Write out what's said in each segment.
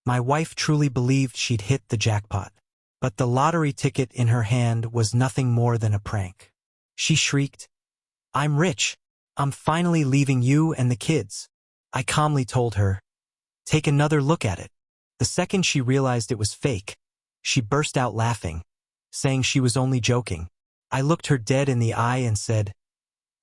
My wife truly believed she'd hit the jackpot. But the lottery ticket in her hand was nothing more than a prank. She shrieked, "I'm rich. I'm finally leaving you and the kids." I calmly told her, "Take another look at it." The second she realized it was fake, she burst out laughing, saying she was only joking. I looked her dead in the eye and said,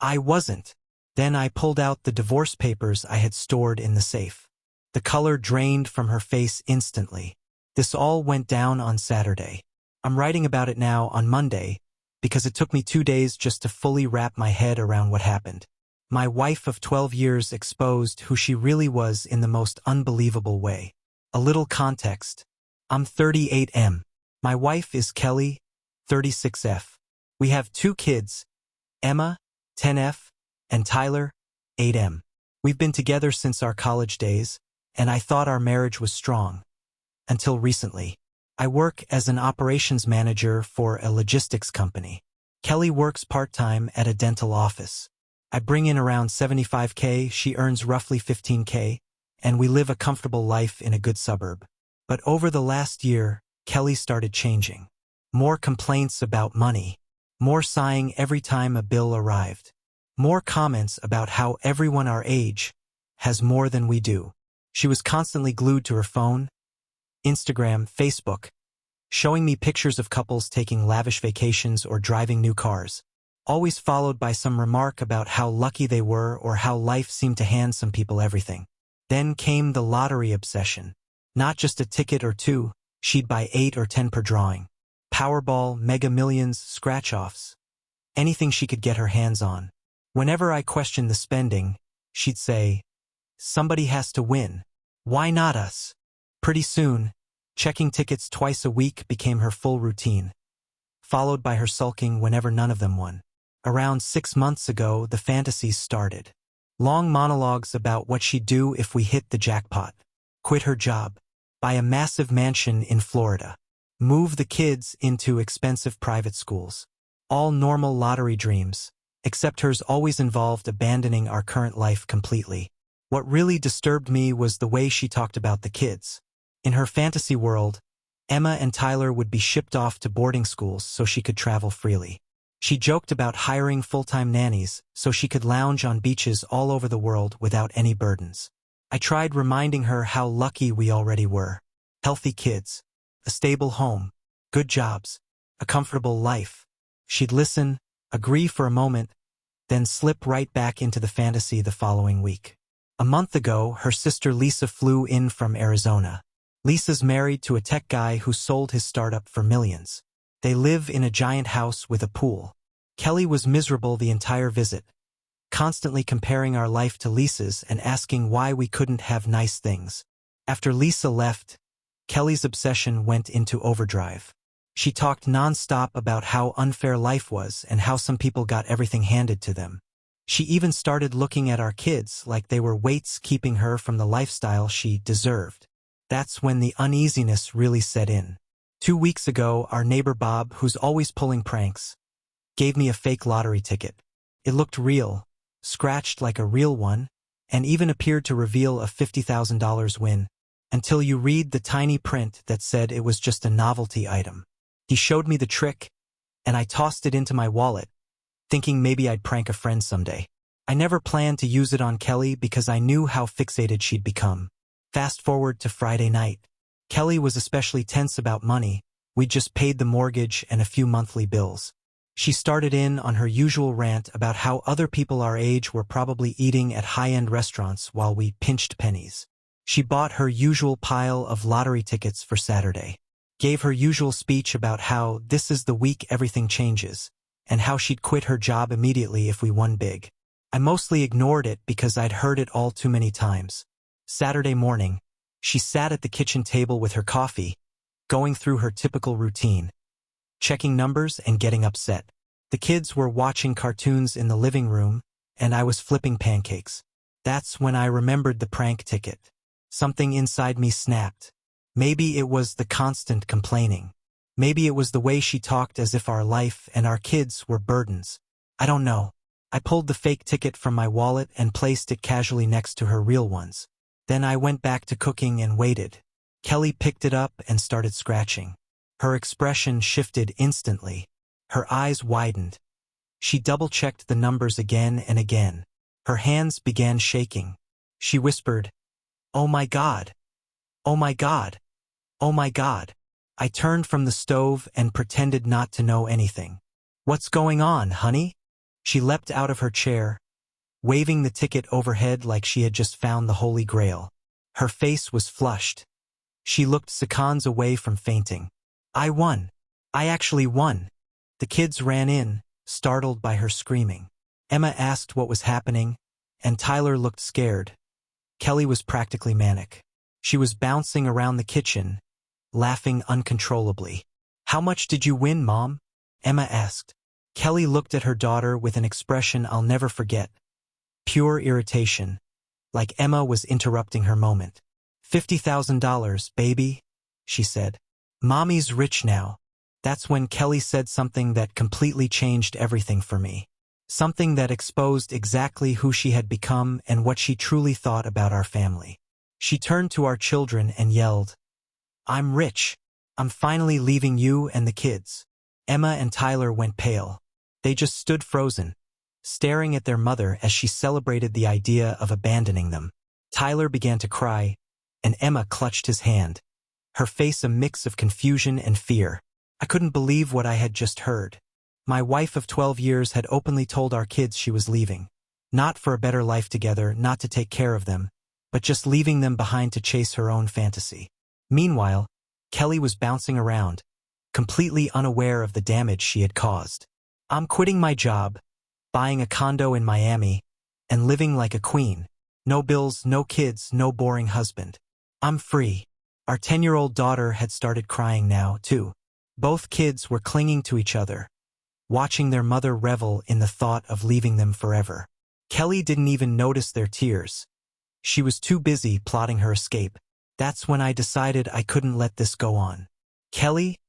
"I wasn't." Then I pulled out the divorce papers I had stored in the safe. The color drained from her face instantly. This all went down on Saturday. I'm writing about it now on Monday because it took me 2 days just to fully wrap my head around what happened. My wife of 12 years exposed who she really was in the most unbelievable way. A little context. I'm 38M. My wife is Kelly, 36F. We have 2 kids, Emma, 10F, and Tyler, 8M. We've been together since our college days, and I thought our marriage was strong. Until recently. I work as an operations manager for a logistics company. Kelly works part-time at a dental office. I bring in around $75K, she earns roughly $15K, and we live a comfortable life in a good suburb. But over the last year, Kelly started changing. More complaints about money. More sighing every time a bill arrived. More comments about how everyone our age has more than we do. She was constantly glued to her phone, Instagram, Facebook, showing me pictures of couples taking lavish vacations or driving new cars, always followed by some remark about how lucky they were or how life seemed to hand some people everything. Then came the lottery obsession. Not just a ticket or 2, she'd buy 8 or 10 per drawing. Powerball, Mega Millions, scratch-offs. Anything she could get her hands on. Whenever I questioned the spending, she'd say, "Somebody has to win. Why not us?" Pretty soon, checking tickets twice a week became her full routine, followed by her sulking whenever none of them won. Around 6 months ago, the fantasies started. Long monologues about what she'd do if we hit the jackpot. Quit her job, buy a massive mansion in Florida, move the kids into expensive private schools. All normal lottery dreams, except hers always involved abandoning our current life completely. What really disturbed me was the way she talked about the kids. In her fantasy world, Emma and Tyler would be shipped off to boarding schools so she could travel freely. She joked about hiring full-time nannies so she could lounge on beaches all over the world without any burdens. I tried reminding her how lucky we already were. Healthy kids, a stable home, good jobs, a comfortable life. She'd listen, agree for a moment, then slip right back into the fantasy the following week. A month ago, her sister Lisa flew in from Arizona. Lisa's married to a tech guy who sold his startup for millions. They live in a giant house with a pool. Kelly was miserable the entire visit, constantly comparing our life to Lisa's and asking why we couldn't have nice things. After Lisa left, Kelly's obsession went into overdrive. She talked nonstop about how unfair life was and how some people got everything handed to them. She even started looking at our kids like they were weights keeping her from the lifestyle she deserved. That's when the uneasiness really set in. 2 weeks ago, our neighbor Bob, who's always pulling pranks, gave me a fake lottery ticket. It looked real, scratched like a real one, and even appeared to reveal a $50,000 win, until you read the tiny print that said it was just a novelty item. He showed me the trick, and I tossed it into my wallet, thinking maybe I'd prank a friend someday. I never planned to use it on Kelly because I knew how fixated she'd become. Fast forward to Friday night. Kelly was especially tense about money. We'd just paid the mortgage and a few monthly bills. She started in on her usual rant about how other people our age were probably eating at high-end restaurants while we pinched pennies. She bought her usual pile of lottery tickets for Saturday, gave her usual speech about how this is the week everything changes, and how she'd quit her job immediately if we won big. I mostly ignored it because I'd heard it all too many times. Saturday morning, she sat at the kitchen table with her coffee, going through her typical routine, checking numbers and getting upset. The kids were watching cartoons in the living room, and I was flipping pancakes. That's when I remembered the prank ticket. Something inside me snapped. Maybe it was the constant complaining. Maybe it was the way she talked as if our life and our kids were burdens. I don't know. I pulled the fake ticket from my wallet and placed it casually next to her real ones. Then I went back to cooking and waited. Kelly picked it up and started scratching. Her expression shifted instantly. Her eyes widened. She double-checked the numbers again and again. Her hands began shaking. She whispered, "Oh my God! Oh my God! Oh my God!" I turned from the stove and pretended not to know anything. "What's going on, honey?" She leapt out of her chair, waving the ticket overhead like she had just found the Holy Grail. Her face was flushed. She looked seconds away from fainting. "I won. I actually won." The kids ran in, startled by her screaming. Emma asked what was happening, and Tyler looked scared. Kelly was practically manic. She was bouncing around the kitchen, laughing uncontrollably. "How much did you win, Mom?" Emma asked. Kelly looked at her daughter with an expression I'll never forget. Pure irritation, like Emma was interrupting her moment. $50,000, baby," she said. "Mommy's rich now." That's when Kelly said something that completely changed everything for me. Something that exposed exactly who she had become and what she truly thought about our family. She turned to our children and yelled, "I'm rich. I'm finally leaving you and the kids." Emma and Tyler went pale. They just stood frozen, staring at their mother as she celebrated the idea of abandoning them. Tyler began to cry, and Emma clutched his hand, her face a mix of confusion and fear. I couldn't believe what I had just heard. My wife of 12 years had openly told our kids she was leaving. Not for a better life together, not to take care of them, but just leaving them behind to chase her own fantasy. Meanwhile, Kelly was bouncing around, completely unaware of the damage she had caused. "I'm quitting my job, buying a condo in Miami, and living like a queen. No bills, no kids, no boring husband. I'm free." Our 10-year-old daughter had started crying now, too. Both kids were clinging to each other, watching their mother revel in the thought of leaving them forever. Kelly didn't even notice their tears. She was too busy plotting her escape. That's when I decided I couldn't let this go on. "Kelly,"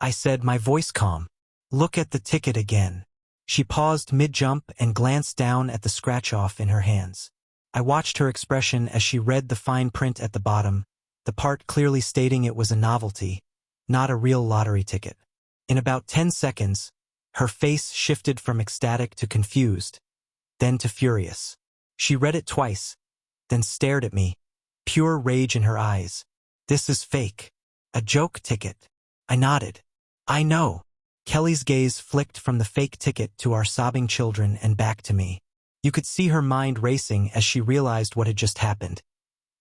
I said, my voice calm, "look at the ticket again." She paused mid-jump and glanced down at the scratch-off in her hands. I watched her expression as she read the fine print at the bottom, the part clearly stating it was a novelty, not a real lottery ticket. In about 10 seconds, her face shifted from ecstatic to confused, then to furious. She read it twice, then stared at me, pure rage in her eyes. "This is fake. A joke ticket." I nodded. "I know." Kelly's gaze flicked from the fake ticket to our sobbing children and back to me. You could see her mind racing as she realized what had just happened.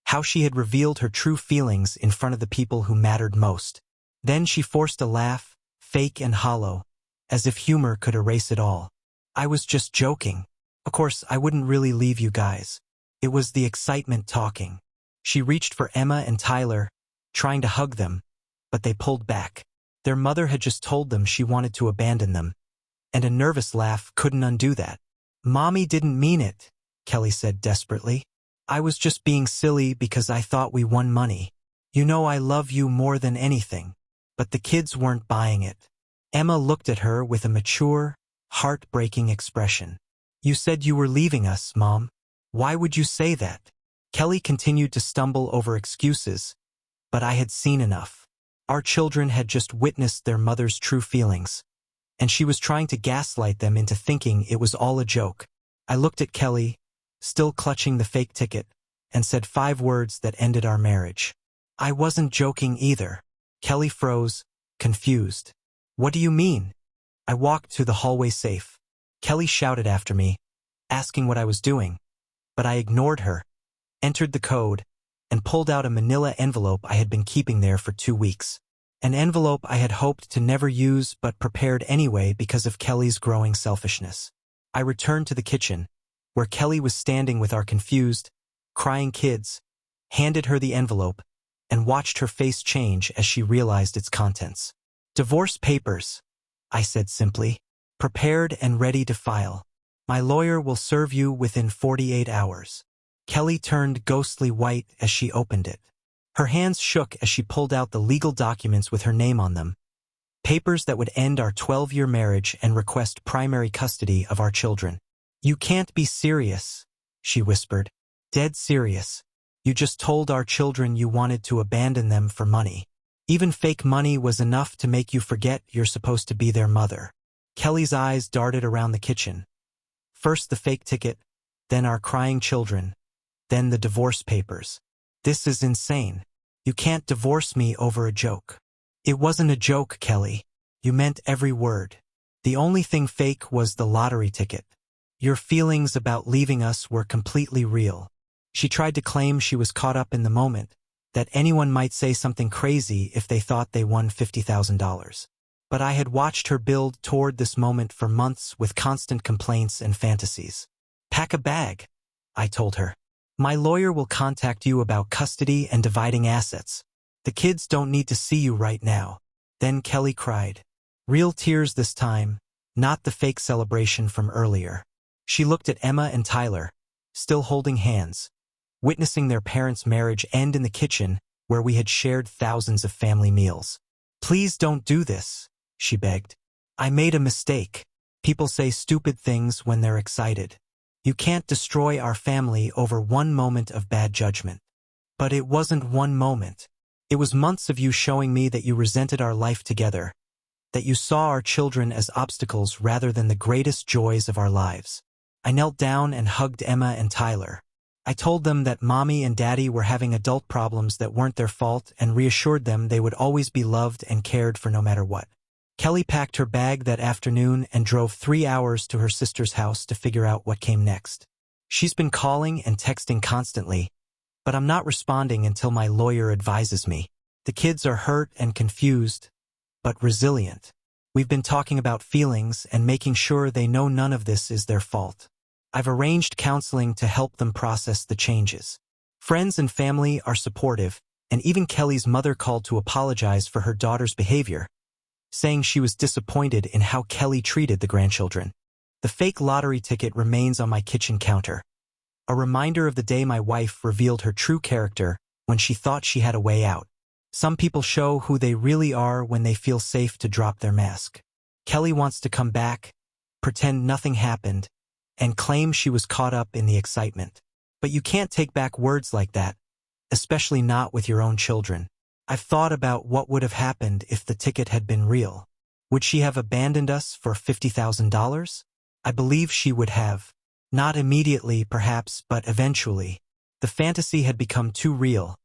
How she had revealed her true feelings in front of the people who mattered most. Then she forced a laugh, fake and hollow, as if humor could erase it all. "I was just joking. Of course, I wouldn't really leave you guys. It was the excitement talking." She reached for Emma and Tyler, trying to hug them, but they pulled back. Their mother had just told them she wanted to abandon them, and a nervous laugh couldn't undo that. "Mommy didn't mean it," Kelly said desperately. "I was just being silly because I thought we won money. You know I love you more than anything." But the kids weren't buying it. Emma looked at her with a mature, heartbreaking expression. "You said you were leaving us, Mom. Why would you say that?" Kelly continued to stumble over excuses, but I had seen enough. Our children had just witnessed their mother's true feelings, and she was trying to gaslight them into thinking it was all a joke. I looked at Kelly, still clutching the fake ticket, and said 5 words that ended our marriage. "I wasn't joking either." Kelly froze, confused. "What do you mean?" I walked to the hallway safe. Kelly shouted after me, asking what I was doing, but I ignored her, entered the code, and pulled out a manila envelope I had been keeping there for 2 weeks. An envelope I had hoped to never use but prepared anyway because of Kelly's growing selfishness. I returned to the kitchen, where Kelly was standing with our confused, crying kids, handed her the envelope, and watched her face change as she realized its contents. "Divorce papers," I said simply, "prepared and ready to file. My lawyer will serve you within 48 hours. Kelly turned ghostly white as she opened it. Her hands shook as she pulled out the legal documents with her name on them, papers that would end our 12-year marriage and request primary custody of our children. "You can't be serious," she whispered. "Dead serious." You just told our children you wanted to abandon them for money. Even fake money was enough to make you forget you're supposed to be their mother. Kelly's eyes darted around the kitchen. First the fake ticket, then our crying children, then the divorce papers. This is insane. You can't divorce me over a joke. It wasn't a joke, Kelly. You meant every word. The only thing fake was the lottery ticket. Your feelings about leaving us were completely real. She tried to claim she was caught up in the moment, that anyone might say something crazy if they thought they won $50,000. But I had watched her build toward this moment for months with constant complaints and fantasies. Pack a bag, I told her. My lawyer will contact you about custody and dividing assets. The kids don't need to see you right now. Then Kelly cried. Real tears this time, not the fake celebration from earlier. She looked at Emma and Tyler, still holding hands, witnessing their parents' marriage end in the kitchen where we had shared thousands of family meals. Please don't do this, she begged. I made a mistake. People say stupid things when they're excited. You can't destroy our family over one moment of bad judgment. But it wasn't one moment. It was months of you showing me that you resented our life together, that you saw our children as obstacles rather than the greatest joys of our lives. I knelt down and hugged Emma and Tyler. I told them that Mommy and Daddy were having adult problems that weren't their fault and reassured them they would always be loved and cared for no matter what. Kelly packed her bag that afternoon and drove 3 hours to her sister's house to figure out what came next. She's been calling and texting constantly, but I'm not responding until my lawyer advises me. The kids are hurt and confused, but resilient. We've been talking about feelings and making sure they know none of this is their fault. I've arranged counseling to help them process the changes. Friends and family are supportive, and even Kelly's mother called to apologize for her daughter's behavior, saying she was disappointed in how Kelly treated the grandchildren. The fake lottery ticket remains on my kitchen counter, a reminder of the day my wife revealed her true character when she thought she had a way out. Some people show who they really are when they feel safe to drop their mask. Kelly wants to come back, pretend nothing happened, and claim she was caught up in the excitement. But you can't take back words like that, especially not with your own children. I've thought about what would have happened if the ticket had been real. Would she have abandoned us for $50,000? I believe she would have. Not immediately, perhaps, but eventually. The fantasy had become too real,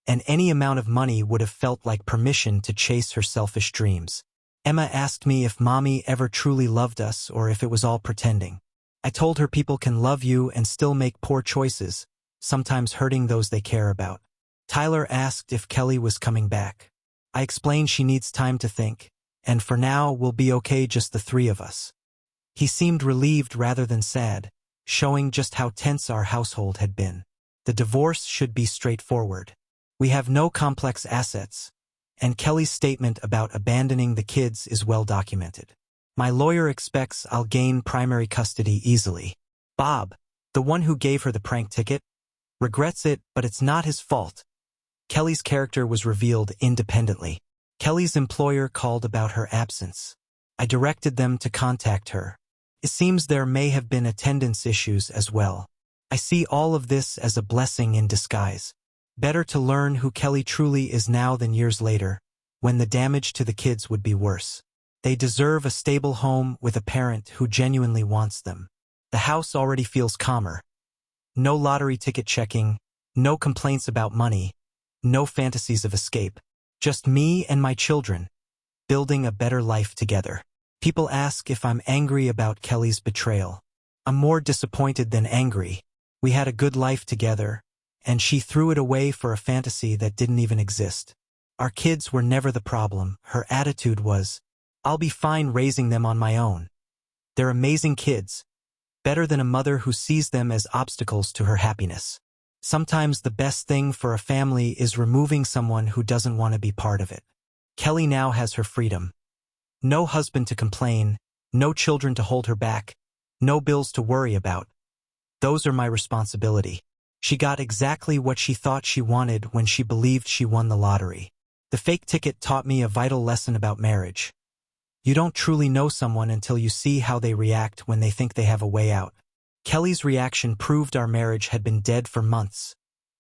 and any amount of money would have felt like permission to chase her selfish dreams. Emma asked me if Mommy ever truly loved us or if it was all pretending. I told her people can love you and still make poor choices, sometimes hurting those they care about. Tyler asked if Kelly was coming back. I explained she needs time to think, and for now we'll be okay just the three of us. He seemed relieved rather than sad, showing just how tense our household had been. The divorce should be straightforward. We have no complex assets, and Kelly's statement about abandoning the kids is well documented. My lawyer expects I'll gain primary custody easily. Bob, the one who gave her the prank ticket, regrets it, but it's not his fault. Kelly's character was revealed independently. Kelly's employer called about her absence. I directed them to contact her. It seems there may have been attendance issues as well. I see all of this as a blessing in disguise. Better to learn who Kelly truly is now than years later, when the damage to the kids would be worse. They deserve a stable home with a parent who genuinely wants them. The house already feels calmer. No lottery ticket checking, no complaints about money, no fantasies of escape. Just me and my children, building a better life together. People ask if I'm angry about Kelly's betrayal. I'm more disappointed than angry. We had a good life together, and she threw it away for a fantasy that didn't even exist. Our kids were never the problem. Her attitude was, I'll be fine raising them on my own. They're amazing kids, better than a mother who sees them as obstacles to her happiness. Sometimes the best thing for a family is removing someone who doesn't want to be part of it. Kelly now has her freedom. No husband to complain, no children to hold her back, no bills to worry about. Those are my responsibility. She got exactly what she thought she wanted when she believed she won the lottery. The fake ticket taught me a vital lesson about marriage. You don't truly know someone until you see how they react when they think they have a way out. Kelly's reaction proved our marriage had been dead for months,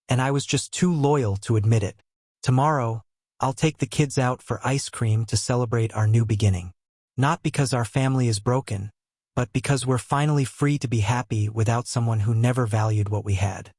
and I was just too loyal to admit it. Tomorrow, I'll take the kids out for ice cream to celebrate our new beginning. Not because our family is broken, but because we're finally free to be happy without someone who never valued what we had.